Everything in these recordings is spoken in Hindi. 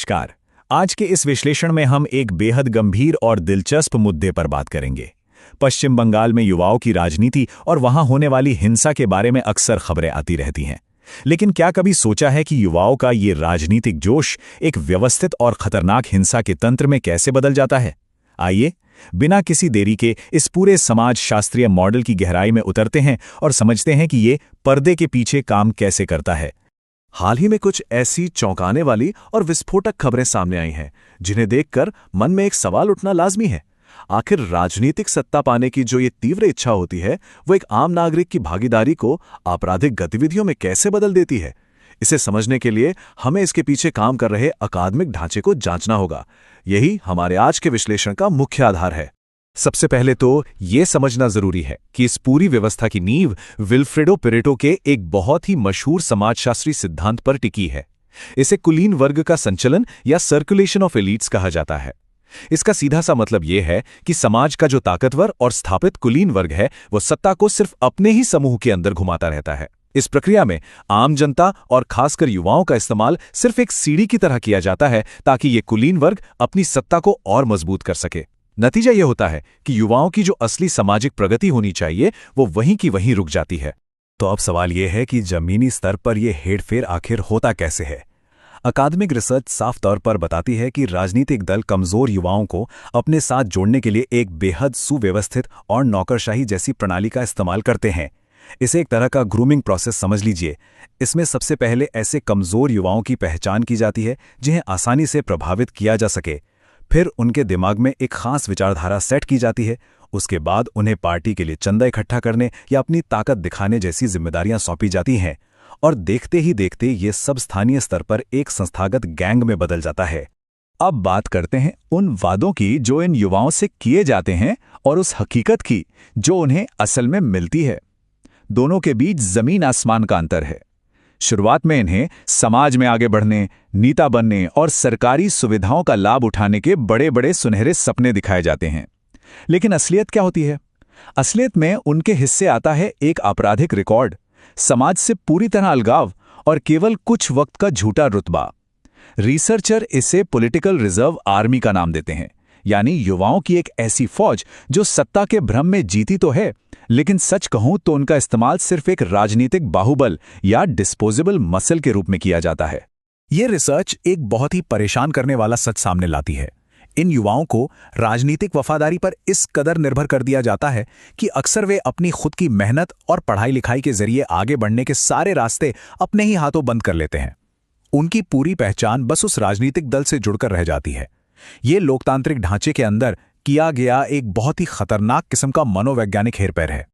नमस्कार। आज के इस विश्लेषण में हम एक बेहद गंभीर और दिलचस्प मुद्दे पर बात करेंगे। पश्चिम बंगाल में युवाओं की राजनीति और वहां होने वाली हिंसा के बारे में अक्सर खबरें आती रहती हैं। लेकिन क्या कभी सोचा है कि युवाओं का ये राजनीतिक जोश एक व्यवस्थित और खतरनाक हिंसा के तंत्र में कैसे बदल जाता है? आइए, बिना किसी देरी के इस पूरे समाज शास्त्रीय मॉडल की गहराई में उतरते हैं और समझते हैं कि ये पर्दे के पीछे काम कैसे करता है। हाल ही में कुछ ऐसी चौंकाने वाली और विस्फोटक खबरें सामने आई हैं, जिन्हें देखकर मन में एक सवाल उठना लाजमी है। आखिर राजनीतिक सत्ता पाने की जो ये तीव्र इच्छा होती है, वो एक आम नागरिक की भागीदारी को आपराधिक गतिविधियों में कैसे बदल देती है? इसे समझने के लिए हमें इसके पीछे काम कर रहे अकादमिक ढांचे को जांचना होगा। यही हमारे आज के विश्लेषण का मुख्य आधार है। सबसे पहले तो ये समझना जरूरी है कि इस पूरी व्यवस्था की नींव विल्फ्रेडो पेरेटो के एक बहुत ही मशहूर समाजशास्त्री सिद्धांत पर टिकी है। इसे कुलीन वर्ग का संचलन या सर्कुलेशन ऑफ एलीट्स कहा जाता है। इसका सीधा सा मतलब यह है कि समाज का जो ताकतवर और स्थापित कुलीन वर्ग है, वो सत्ता को सिर्फ अपने ही समूह के अंदर घुमाता रहता है। इस प्रक्रिया में आम जनता और खासकर युवाओं का इस्तेमाल सिर्फ एक सीढ़ी की तरह किया जाता है, ताकि ये कुलीन वर्ग अपनी सत्ता को और मजबूत कर सके। नतीजा यह होता है कि युवाओं की जो असली सामाजिक प्रगति होनी चाहिए, वो वहीं की वहीं रुक जाती है। तो अब सवाल यह है कि जमीनी स्तर पर यह हेरफेर आखिर होता कैसे है? अकादमिक रिसर्च साफ तौर पर बताती है कि राजनीतिक दल कमजोर युवाओं को अपने साथ जोड़ने के लिए एक बेहद सुव्यवस्थित और नौकरशाही जैसी प्रणाली का इस्तेमाल करते हैं। इसे एक तरह का ग्रूमिंग प्रोसेस समझ लीजिए। इसमें सबसे पहले ऐसे कमजोर युवाओं की पहचान की जाती है जिन्हें आसानी से प्रभावित किया जा सके। फिर उनके दिमाग में एक खास विचारधारा सेट की जाती है। उसके बाद उन्हें पार्टी के लिए चंदा इकट्ठा करने या अपनी ताकत दिखाने जैसी जिम्मेदारियां सौंपी जाती हैं, और देखते ही देखते ये सब स्थानीय स्तर पर एक संस्थागत गैंग में बदल जाता है। अब बात करते हैं उन वादों की जो इन युवाओं से किए जाते हैं और उस हकीकत की जो उन्हें असल में मिलती है। दोनों के बीच जमीन आसमान का अंतर है। शुरुआत में इन्हें समाज में आगे बढ़ने, नेता बनने और सरकारी सुविधाओं का लाभ उठाने के बड़े बड़े सुनहरे सपने दिखाए जाते हैं। लेकिन असलियत क्या होती है? असलियत में उनके हिस्से आता है एक आपराधिक रिकॉर्ड, समाज से पूरी तरह अलगाव और केवल कुछ वक्त का झूठा रुतबा। रिसर्चर इसे पॉलिटिकल रिजर्व आर्मी का नाम देते हैं, यानी युवाओं की एक ऐसी फौज जो सत्ता के भ्रम में जीती तो है, लेकिन सच कहूं तो उनका इस्तेमाल सिर्फ एक राजनीतिक बाहुबल या डिस्पोजेबल मसल के रूप में किया जाता है। यह रिसर्च एक बहुत ही परेशान करने वाला सच सामने लाती है। इन युवाओं को राजनीतिक वफादारी पर इस कदर निर्भर कर दिया जाता है कि अक्सर वे अपनी खुद की मेहनत और पढ़ाई लिखाई के जरिए आगे बढ़ने के सारे रास्ते अपने ही हाथों बंद कर लेते हैं। उनकी पूरी पहचान बस उस राजनीतिक दल से जुड़कर रह जाती है। ये लोकतांत्रिक ढांचे के अंदर किया गया एक बहुत ही खतरनाक किस्म का मनोवैज्ञानिक हेरफेर है।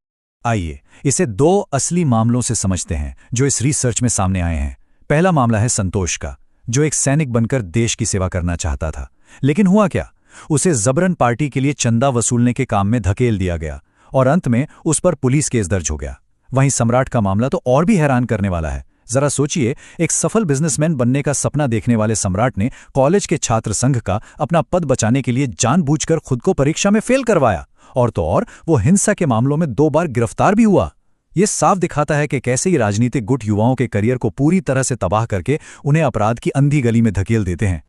आइए इसे दो असली मामलों से समझते हैं जो इस रिसर्च में सामने आए हैं। पहला मामला है संतोष का, जो एक सैनिक बनकर देश की सेवा करना चाहता था। लेकिन हुआ क्या? उसे जबरन पार्टी के लिए चंदा वसूलने के काम में धकेल दिया गया और अंत में उस पर पुलिस केस दर्ज हो गया। वहीं सम्राट का मामला तो और भी हैरान करने वाला है। जरा सोचिए, एक सफल बिजनेसमैन बनने का सपना देखने वाले सम्राट ने कॉलेज के छात्र संघ का अपना पद बचाने के लिए जानबूझकर खुद को परीक्षा में फेल करवाया, और तो और वो हिंसा के मामलों में 2 बार गिरफ्तार भी हुआ। ये साफ दिखाता है कि कैसे ही राजनीतिक गुट युवाओं के करियर को पूरी तरह से तबाह करके उन्हें अपराध की अंधी गली में धकेल देते हैं।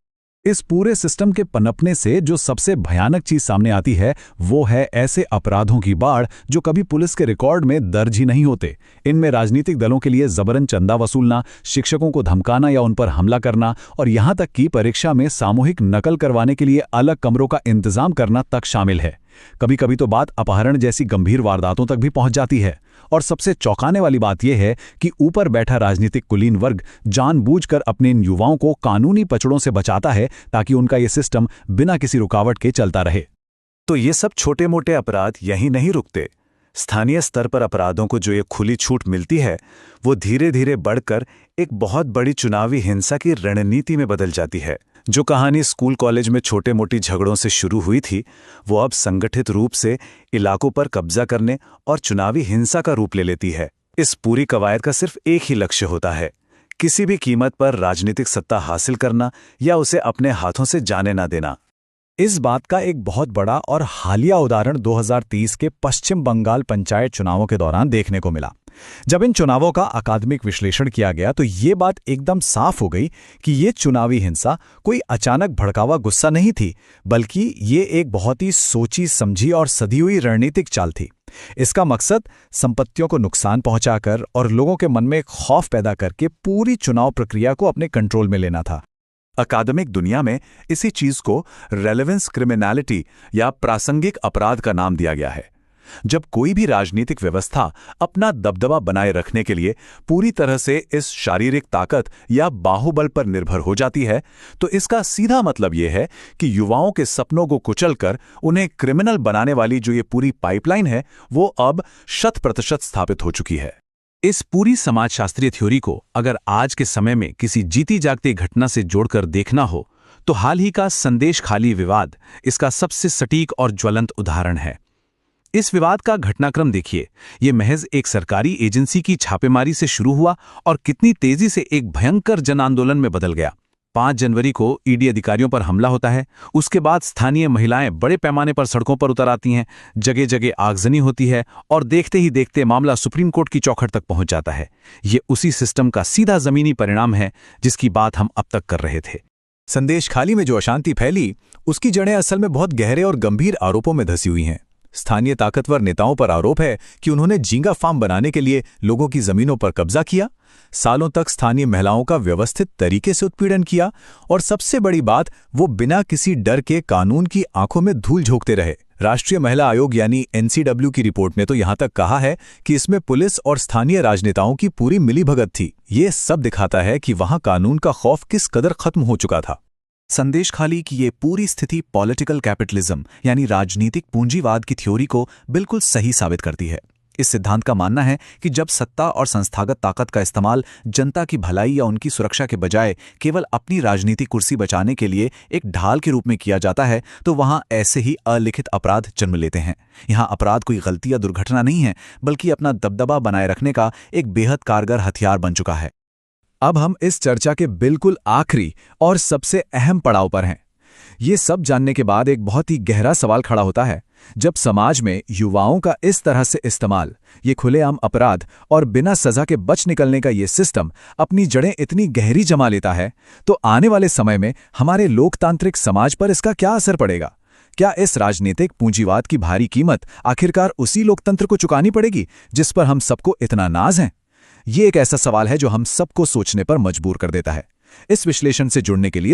इस पूरे सिस्टम के पनपने से जो सबसे भयानक चीज सामने आती है, वो है ऐसे अपराधों की बाढ़ जो कभी पुलिस के रिकॉर्ड में दर्ज ही नहीं होते। इनमें राजनीतिक दलों के लिए जबरन चंदा वसूलना, शिक्षकों को धमकाना या उन पर हमला करना, और यहां तक कि परीक्षा में सामूहिक नकल करवाने के लिए अलग कमरों का इंतजाम करना तक शामिल है। कभी कभी तो बात अपहरण जैसी गंभीर वारदातों तक भी पहुंच जाती है। और सबसे चौंकाने वाली बात यह है कि ऊपर बैठा राजनीतिक कुलीन वर्ग जानबूझकर अपने इन युवाओं को कानूनी पचड़ों से बचाता है, ताकि उनका यह सिस्टम बिना किसी रुकावट के चलता रहे। तो ये सब छोटे मोटे अपराध यहीं नहीं रुकते। स्थानीय स्तर पर अपराधों को जो ये खुली छूट मिलती है, वो धीरे धीरे बढ़कर एक बहुत बड़ी चुनावी हिंसा की रणनीति में बदल जाती है। जो कहानी स्कूल कॉलेज में छोटे मोटी झगड़ों से शुरू हुई थी, वो अब संगठित रूप से इलाकों पर कब्जा करने और चुनावी हिंसा का रूप ले लेती है। इस पूरी कवायद का सिर्फ एक ही लक्ष्य होता है, किसी भी कीमत पर राजनीतिक सत्ता हासिल करना या उसे अपने हाथों से जाने ना देना। इस बात का एक बहुत बड़ा और हालिया उदाहरण 2030 के पश्चिम बंगाल पंचायत चुनावों के दौरान देखने को मिला। जब इन चुनावों का अकादमिक विश्लेषण किया गया तो ये बात एकदम साफ हो गई कि ये चुनावी हिंसा कोई अचानक भड़कावा गुस्सा नहीं थी, बल्कि ये एक बहुत ही सोची समझी और सधी हुई रणनीतिक चाल थी। इसका मकसद संपत्तियों को नुकसान पहुंचाकर और लोगों के मन में एक खौफ पैदा करके पूरी चुनाव प्रक्रिया को अपने कंट्रोल में लेना था। अकादमिक दुनिया में इसी चीज को रेलेवेंस क्रिमिनैलिटी या प्रासंगिक अपराध का नाम दिया गया है। जब कोई भी राजनीतिक व्यवस्था अपना दबदबा बनाए रखने के लिए पूरी तरह से इस शारीरिक ताकत या बाहुबल पर निर्भर हो जाती है, तो इसका सीधा मतलब यह है कि युवाओं के सपनों को कुचलकर उन्हें क्रिमिनल बनाने वाली जो ये पूरी पाइपलाइन है, वो अब 100% स्थापित हो चुकी है। इस पूरी समाजशास्त्रीय थ्योरी को अगर आज के समय में किसी जीती जागती घटना से जोड़कर देखना हो, तो हाल ही का संदेश खाली विवाद इसका सबसे सटीक और ज्वलंत उदाहरण है। इस विवाद का घटनाक्रम देखिए। ये महज एक सरकारी एजेंसी की छापेमारी से शुरू हुआ और कितनी तेजी से एक भयंकर जन आंदोलन में बदल गया। 5 जनवरी को ईडी अधिकारियों पर हमला होता है। उसके बाद स्थानीय महिलाएं बड़े पैमाने पर सड़कों पर उतर आती हैं, जगह जगह आगजनी होती है और देखते ही देखते मामला सुप्रीम कोर्ट की चौखट तक पहुंच जाता है। ये उसी सिस्टम का सीधा जमीनी परिणाम है जिसकी बात हम अब तक कर रहे थे। संदेश खाली में जो अशांति फैली, उसकी जड़ें असल में बहुत गहरे और गंभीर आरोपों में धसी हुई हैं। स्थानीय ताकतवर नेताओं पर आरोप है कि उन्होंने झींगा फार्म बनाने के लिए लोगों की जमीनों पर कब्जा किया, सालों तक स्थानीय महिलाओं का व्यवस्थित तरीके से उत्पीड़न किया और सबसे बड़ी बात, वो बिना किसी डर के कानून की आंखों में धूल झोंकते रहे। राष्ट्रीय महिला आयोग यानी एनसीडब्ल्यू की रिपोर्ट में तो यहां तक कहा है कि इसमें पुलिस और स्थानीय राजनेताओं की पूरी मिलीभगत थी। ये सब दिखाता है कि वहां कानून का खौफ किस कदर खत्म हो चुका था। संदेश खाली की ये पूरी स्थिति पॉलिटिकल कैपिटलिज्म यानी राजनीतिक पूंजीवाद की थ्योरी को बिल्कुल सही साबित करती है। इस सिद्धांत का मानना है कि जब सत्ता और संस्थागत ताकत का इस्तेमाल जनता की भलाई या उनकी सुरक्षा के बजाय केवल अपनी राजनीतिक कुर्सी बचाने के लिए एक ढाल के रूप में किया जाता है, तो वहां ऐसे ही अलिखित अपराध जन्म लेते हैं। यहां अपराध कोई गलती या दुर्घटना नहीं है, बल्कि अपना दबदबा बनाए रखने का एक बेहद कारगर हथियार बन चुका है। अब हम इस चर्चा के बिल्कुल आखिरी और सबसे अहम पड़ाव पर हैं। ये सब जानने के बाद एक बहुत ही गहरा सवाल खड़ा होता है, जब समाज में युवाओं का इस तरह से इस्तेमाल, ये खुलेआम अपराध और बिना सजा के बच निकलने का ये सिस्टम अपनी जड़ें इतनी गहरी जमा लेता है, तो आने वाले समय में हमारे लोकतांत्रिक समाज पर इसका क्या असर पड़ेगा? क्या इस राजनीतिक पूंजीवाद की भारी कीमत आखिरकार उसी लोकतंत्र को चुकानी पड़ेगी जिस पर हम सबको इतना नाज है? ये एक ऐसा सवाल है जो हम सबको सोचने पर मजबूर कर देता है। इस विश्लेषण से जुड़ने के लिए